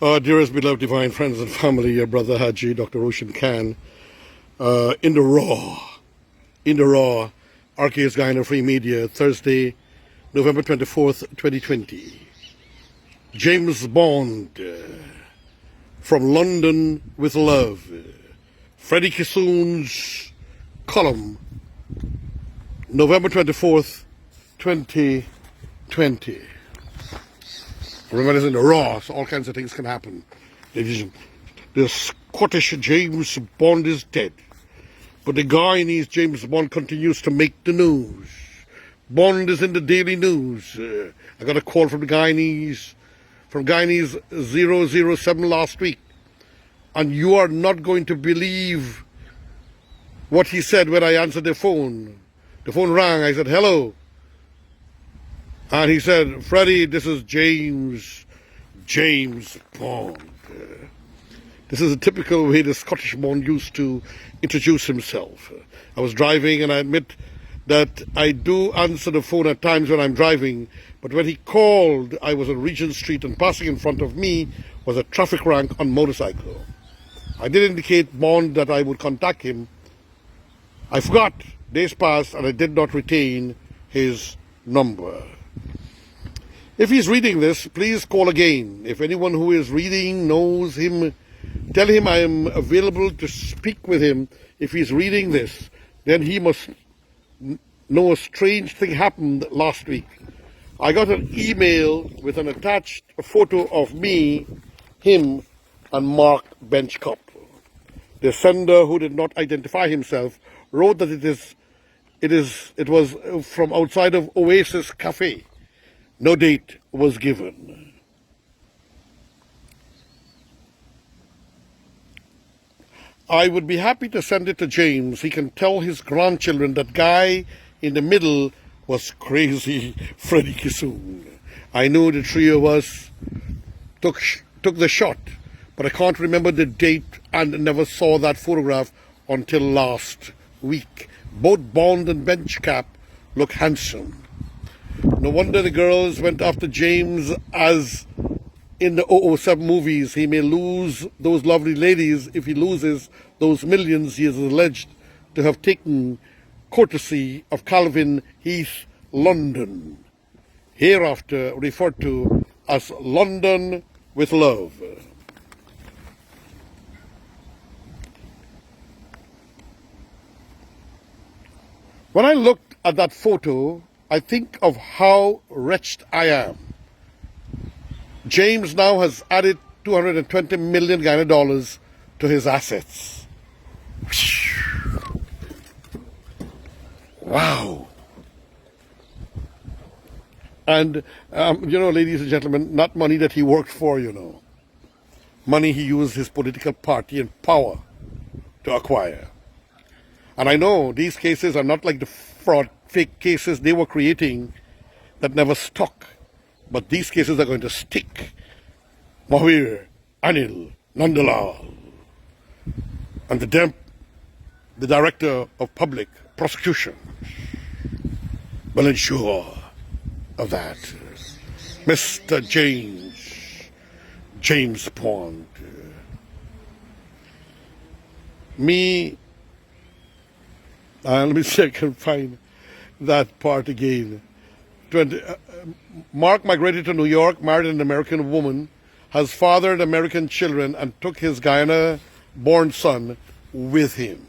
Dearest beloved divine friends and family, your brother Haji, Dr. Roshan Khan, in the raw, RKS Guyana Free Media, Thursday, November 24th, 2020. James Bond, from London with Love, Freddie Kissoon's column, November 24th, 2020. Remember, it's in the raw, so all kinds of things can happen. The Scottish James Bond is dead, but the Guyanese James Bond continues to make the news. Bond is in the daily news. I got a call from Guyanese 007 last week, and you are not going to believe what he said when I answered the phone. The phone rang. I said, hello. And he said, Freddie, this is James Bond. This is a typical way the Scottish Bond used to introduce himself. I was driving, and I admit that I do answer the phone at times when I'm driving, but when he called, I was on Regent Street, and passing in front of me was a traffic rank on motorcycle. I did indicate Bond that I would contact him. I forgot. Days passed, and I did not retain his number. If he's reading this, please call again. If anyone who is reading knows him, tell him I am available to speak with him. If he's reading this, then he must know a strange thing happened last week. I got an email with an attached photo of me, him, and Mark Benchcup. The sender, who did not identify himself, wrote that it was from outside of Oasis Cafe. No date was given. I would be happy to send it to James. He can tell his grandchildren that guy in the middle was crazy Freddie Kissoon. I know the three of us took the shot, but I can't remember the date and never saw that photograph until last week. Both Bond and Benchcup look handsome. No wonder the girls went after James, as in the 007 movies. He may lose those lovely ladies if he loses those millions he is alleged to have taken courtesy of Calvin Heath, London, hereafter referred to as London with Love. When I looked at that photo, I think of how wretched I am. James now has added $220 million Guyana dollars to his assets. Wow. And, ladies and gentlemen, not money that he worked for, Money he used his political party and power to acquire. And I know these cases are not like the fraud, fake cases they were creating that never stuck. But these cases are going to stick. Mahir, Anil, Nandalal, and the Director of Public Prosecution will ensure of that. Mr. James Bond. Let me see if I can find that part again. Mark migrated to New York, married an American woman, has fathered American children, and took his Guyana-born son with him.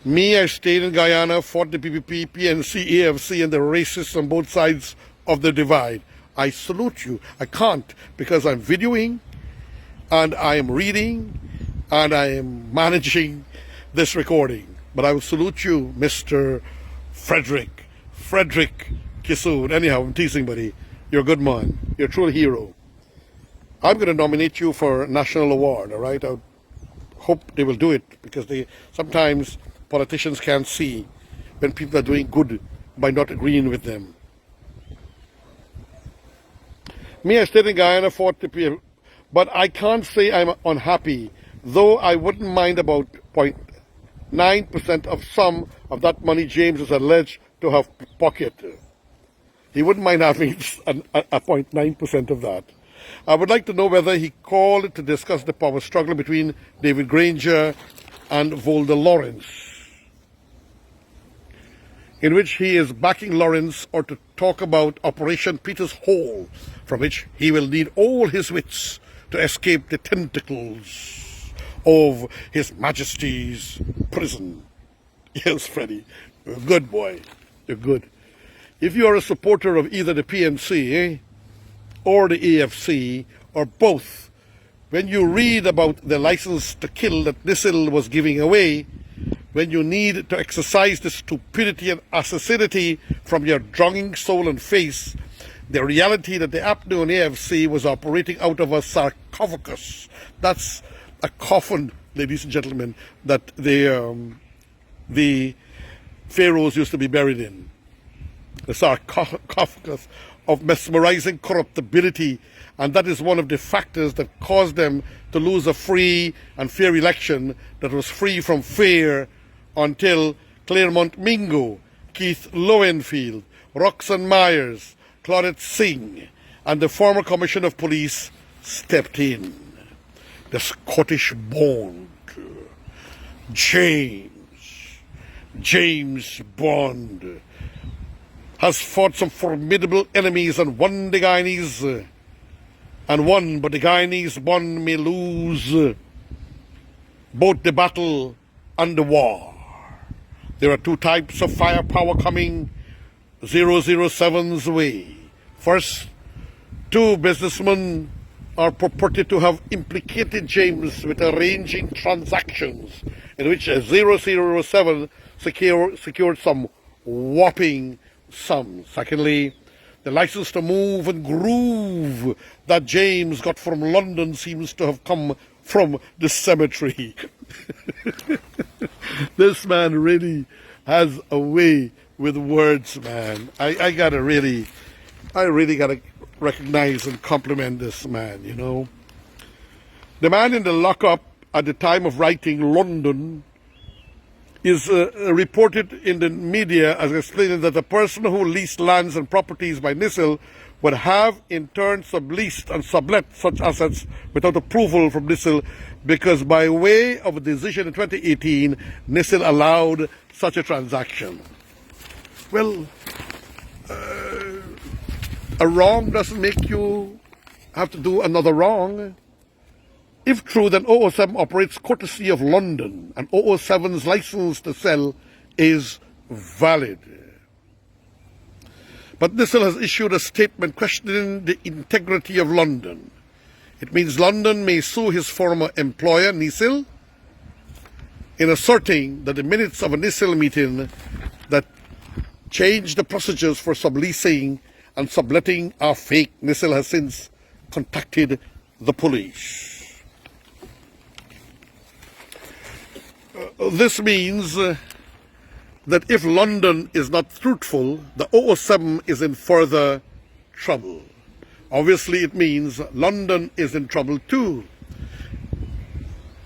I stayed in Guyana, fought the PPP, PNC, AFC, and the racists on both sides of the divide. I salute you. I can't, because I'm videoing, and I am reading, and I am managing this recording. But I will salute you, Mr. Frederick Kissoon. Anyhow, I'm teasing, buddy. You're a good man. You're a true hero. I'm going to nominate you for a national award, all right? I hope they will do it, because sometimes politicians can't see when people are doing good by not agreeing with them. I stayed in Guyana, fought the people, but I can't say I'm unhappy, though I wouldn't mind about 0.9% of some of that money James is alleged to have pocketed. He wouldn't mind having a 0.9% of that. I would like to know whether he called to discuss the power struggle between David Granger and Volder Lawrence, in which he is backing Lawrence, or to talk about Operation Peter's Hole, from which he will need all his wits to escape the tentacles of His Majesty's prison. Yes, Freddie, you're a good boy. You're good. If you are a supporter of either the PNC or the AFC, or both, when you read about the license to kill that NISIL was giving away, when you need to exercise the stupidity and assassinity from your drowning soul and face, the reality that the APNU and AFC was operating out of a sarcophagus. That's a coffin, ladies and gentlemen, that the pharaohs used to be buried in. The sarcophagus of mesmerizing corruptibility, and that is one of the factors that caused them to lose a free and fair election that was free from fear until Claremont Mingo, Keith Lowenfield, Roxanne Myers, Claudette Singh, and the former Commissioner of Police stepped in. The Scottish Bond, James Bond, has fought some formidable enemies and won the Guyanese, but the Guyanese Bond may lose both the battle and the war. There are two types of firepower coming 007's way. First, two businessmen are purported to have implicated James with arranging transactions in which 007 secured some whopping sums. Secondly, the license to move and groove that James got from London seems to have come from the cemetery. This man really has a way with words, man. I really gotta recognize and compliment this man, you know. The man in the lockup at the time of writing London is reported in the media as explaining that the person who leased lands and properties by NISIL would have in turn subleased and sublet such assets without approval from NISIL, because by way of a decision in 2018, NISIL allowed such a transaction. Well, a wrong doesn't make you have to do another wrong. If true, then 007 operates courtesy of London, and 007's license to sell is valid. But NISIL has issued a statement questioning the integrity of London. It means London may sue his former employer, NISIL, in asserting that the minutes of a NISIL meeting that changed the procedures for subleasing and subletting are fake. NISIL has since contacted the police. This means that if London is not truthful, the 007 is in further trouble. Obviously, it means London is in trouble too.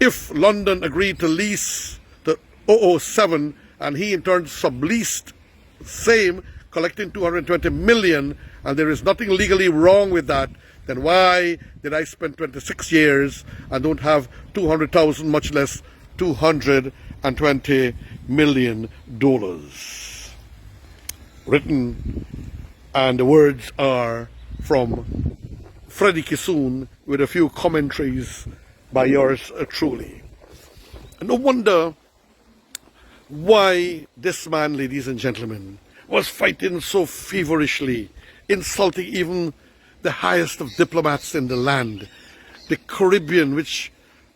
If London agreed to lease the 007 and he in turn subleased same, collecting 220 million, and there is nothing legally wrong with that, then why did I spend 26 years and don't have 200,000, much less $220 million? Written, and the words are from Freddie Kissoon with a few commentaries by yours truly. And no wonder why this man, ladies and gentlemen, was fighting so feverishly, insulting even the highest of diplomats in the land, the Caribbean, which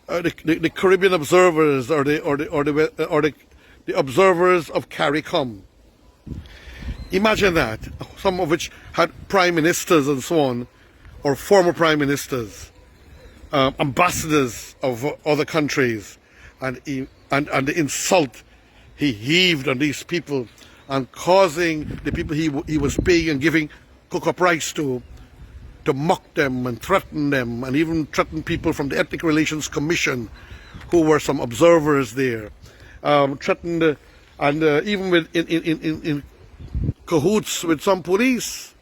the Caribbean observers or the observers of CARICOM. Imagine that, some of which had prime ministers and so on, or former prime ministers, ambassadors of other countries, and the insult he heaved on these people, and causing the people he was paying and giving cook-up rice to mock them and threaten them, and even threaten people from the Ethnic Relations Commission, who were some observers there, threatened, and even with in cahoots with some police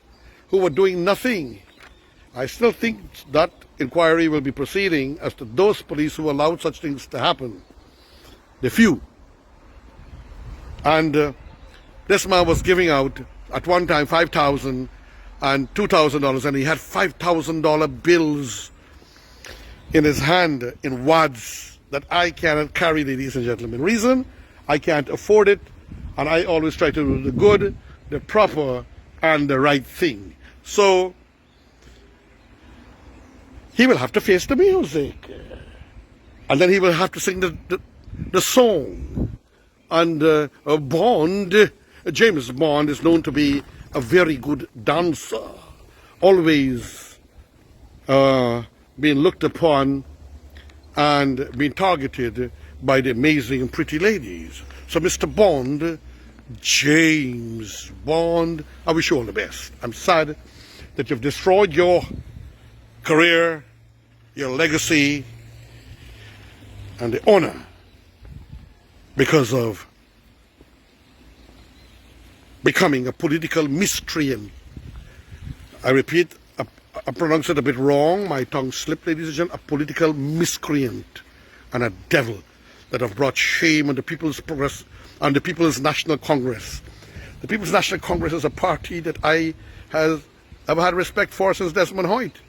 who were doing nothing. I still think that inquiry will be proceeding as to those police who allowed such things to happen. The few. And this man was giving out at one time $5,000 and $2,000, and he had $5,000 bills in his hand in wads that I cannot carry, ladies and gentlemen. Reason? I can't afford it, and I always try to do the good, the proper, and the right thing. So he will have to face the music, and then he will have to sing the song. And Bond, James Bond, is known to be a very good dancer, always being looked upon and being targeted by the amazing and pretty ladies. So Mr. Bond, James Bond, I wish you all the best. I'm sad that you've destroyed your career, your legacy, and the honor because of becoming a political miscreant. I repeat, I pronounced it a bit wrong, my tongue slipped, ladies and gentlemen, a political miscreant and a devil that have brought shame on the People's Progress, on the People's National Congress. The People's National Congress is a party that I have had respect for since Desmond Hoyt.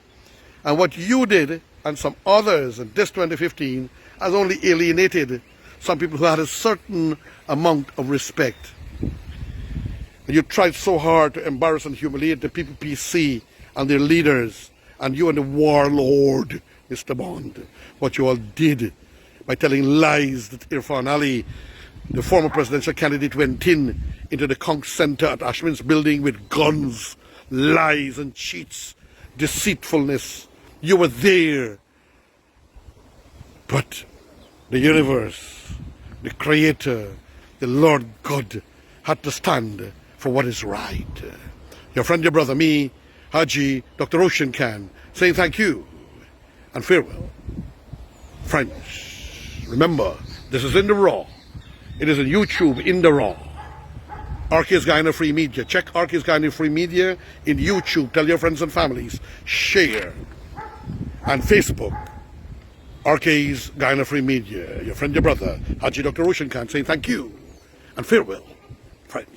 And what you did, and some others in this 2015, has only alienated some people who had a certain amount of respect. You tried so hard to embarrass and humiliate the People PC and their leaders, and you and the warlord, Mr. Bond, what you all did by telling lies that Irfan Ali, the former presidential candidate, went into the Conch Center at Ashman's building with guns, lies and cheats, deceitfulness. You were there. But the universe, the Creator, the Lord God, had to stand for what is right. Your friend, your brother, me, Haji, Dr. Ocean Khan, saying thank you and farewell. Friends, remember, this is in the raw. It is on YouTube in the raw. RK's Guyana Free Media. Check RK's Guyana Free Media in YouTube. Tell your friends and families. Share. And Facebook. RK's Guyana Free Media. Your friend, your brother, Haji Dr. Ocean Khan, saying thank you and farewell. Friends.